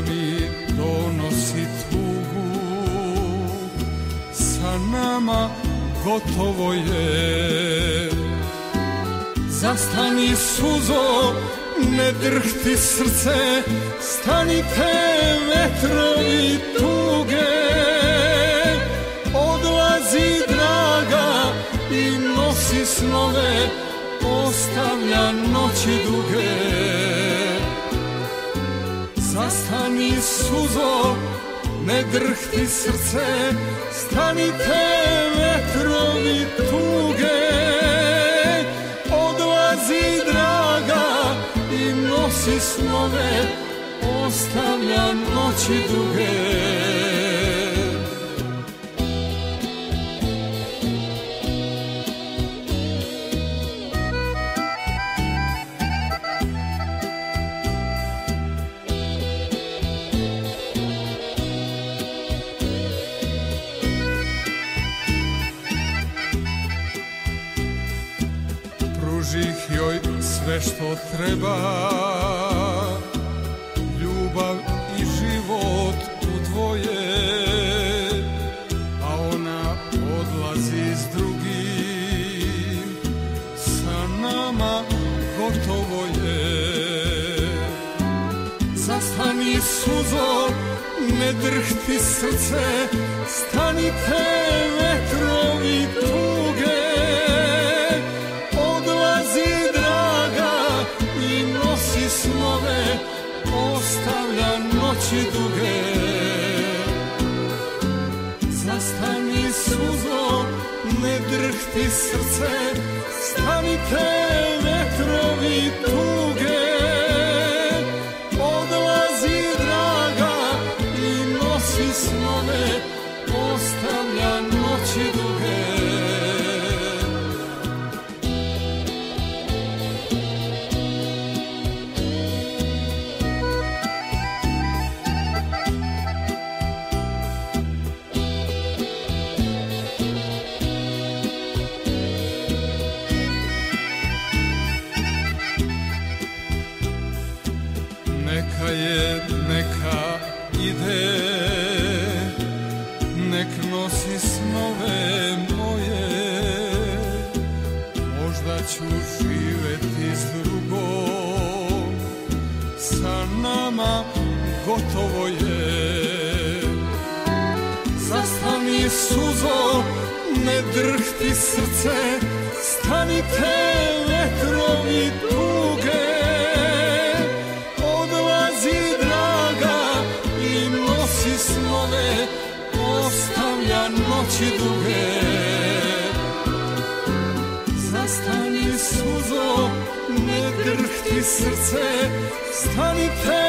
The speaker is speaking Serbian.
mi donosi tugu, sa nama gotovo je. Zastani suzo, ne drhti srce, stanite vetrovi tuge. Odlazi draga i nosi snove, ostavlja noći duge. Zastani suzo, ne drhti srce, stanite vetrovi tuge. Odlazi draga i nosi snove, ostavlja noći duge. Pružih joj sve što treba, ljubav i život u dvoje, a ona odlazi s drugim, sa nama gotovo je. Zastani suzo, ne drhti srce, stanite vetrovi tuge. Snove ostavlja noći duge. Zastani suzo, ne drhti srce, stanite vetrovi tuge. Odlazi draga i nosi snove, ostavlja noći duge. Neka je, neka ide, nek nosi snove moje. Možda ću živeti s drugom, sa nama gotovo je. Zastani suzo, ne drhti srce, stanite vetrovi tuge. Snove ostavlja noći duge. Zastani suzo, ne drhti srce, stanite